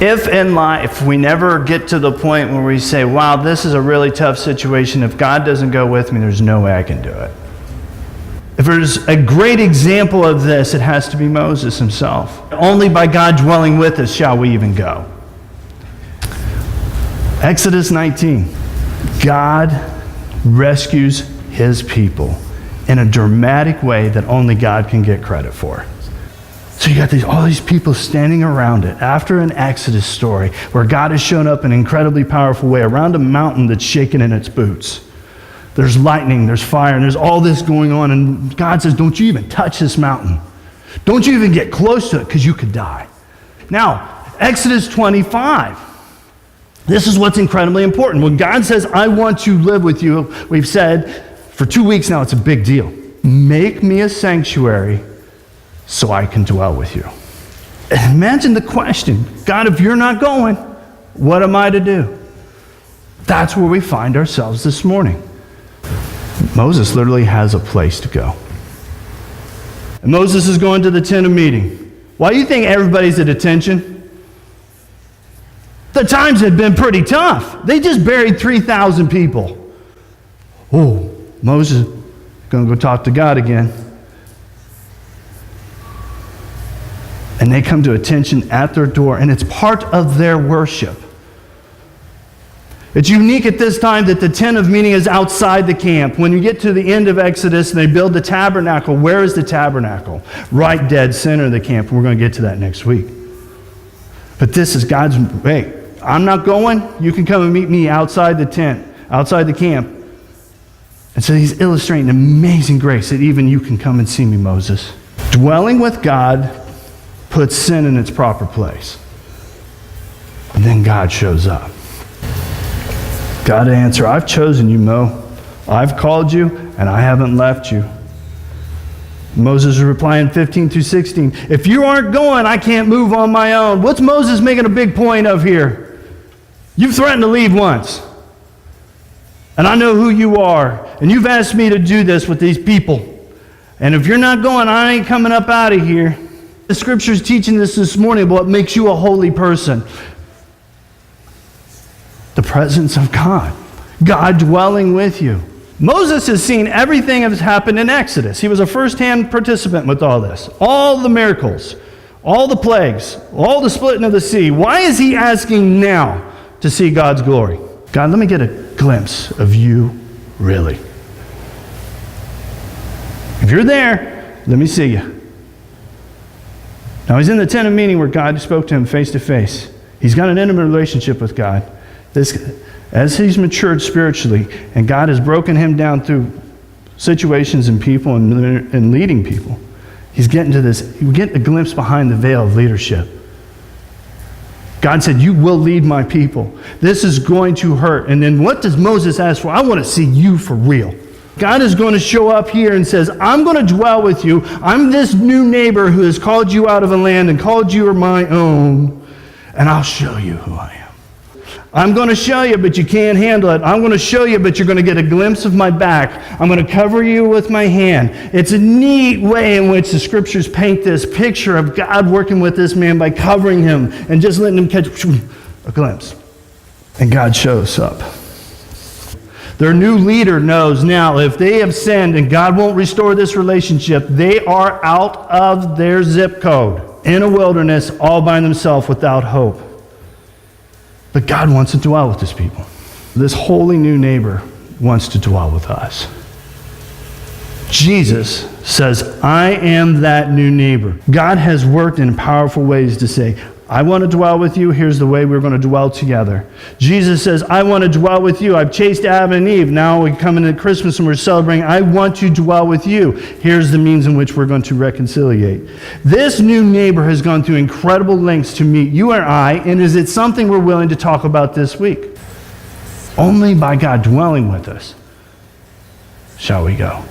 If in life we never get to the point where we say, wow, this is a really tough situation, if God doesn't go with me, there's no way I can do it. If there's a great example of this, it has to be Moses himself. Only by God dwelling with us shall we even go. Exodus 19. God rescues his people in a dramatic way that only God can get credit for. So you got all these people standing around it after an Exodus story where God has shown up in an incredibly powerful way around a mountain that's shaking in its boots. There's lightning, there's fire, and there's all this going on. And God says, don't you even touch this mountain. Don't you even get close to it because you could die. Now, Exodus 25. This is what's incredibly important. When God says, I want to live with you, we've said for 2 weeks now, it's a big deal. Make me a sanctuary so I can dwell with you. Imagine the question, God, if you're not going, what am I to do? That's where we find ourselves this morning. Moses literally has a place to go. And Moses is going to the tent of meeting. Why do you think everybody's at attention? The times had been pretty tough. They just buried 3,000 people. Oh, Moses is going to go talk to God again. And they come to attention at their door, and it's part of their worship. It's unique at this time that the tent of meeting is outside the camp. When you get to the end of Exodus and they build the tabernacle, where is the tabernacle? Right dead center of the camp. We're going to get to that next week. But this is God's, hey, I'm not going. You can come and meet me outside the tent, outside the camp. And so he's illustrating amazing grace that even you can come and see me, Moses. Dwelling with God puts sin in its proper place. And then God shows up. God to answer, I've chosen you, Mo. I've called you, and I haven't left you. Moses is replying 15 through 16. If you aren't going, I can't move on my own. What's Moses making a big point of here? You've threatened to leave once. And I know who you are. And you've asked me to do this with these people. And if you're not going, I ain't coming up out of here. The scripture's teaching this morning about what makes you a holy person. The presence of God. God dwelling with you. Moses has seen everything that has happened in Exodus. He was a first-hand participant with all this. All the miracles, all the plagues, all the splitting of the sea. Why is he asking now to see God's glory? God, let me get a glimpse of you, really. If you're there, let me see you. Now, he's in the tent of meeting where God spoke to him face to face. He's got an intimate relationship with God. As he's matured spiritually, and God has broken him down through situations and people and leading people, he's getting to this, we get a glimpse behind the veil of leadership. God said, you will lead my people. This is going to hurt. And then what does Moses ask for? I want to see you for real. God is going to show up here and says, I'm going to dwell with you. I'm this new neighbor who has called you out of a land and called you my own, and I'll show you who I am. I'm going to show you, but you can't handle it. I'm going to show you, but you're going to get a glimpse of my back. I'm going to cover you with my hand. It's a neat way in which the scriptures paint this picture of God working with this man by covering him and just letting him catch a glimpse. And God shows up. Their new leader knows now if they have sinned and God won't restore this relationship, they are out of their zip code in a wilderness all by themselves without hope. But God wants to dwell with his people. This holy new neighbor wants to dwell with us. Jesus says, I am that new neighbor. God has worked in powerful ways to say, I want to dwell with you. Here's the way we're going to dwell together. Jesus says, I want to dwell with you. I've chased Adam and Eve. Now we come into Christmas and we're celebrating. I want to dwell with you. Here's the means in which we're going to reconciliate. This new neighbor has gone through incredible lengths to meet you and I, and is it something we're willing to talk about this week? Only by God dwelling with us shall we go.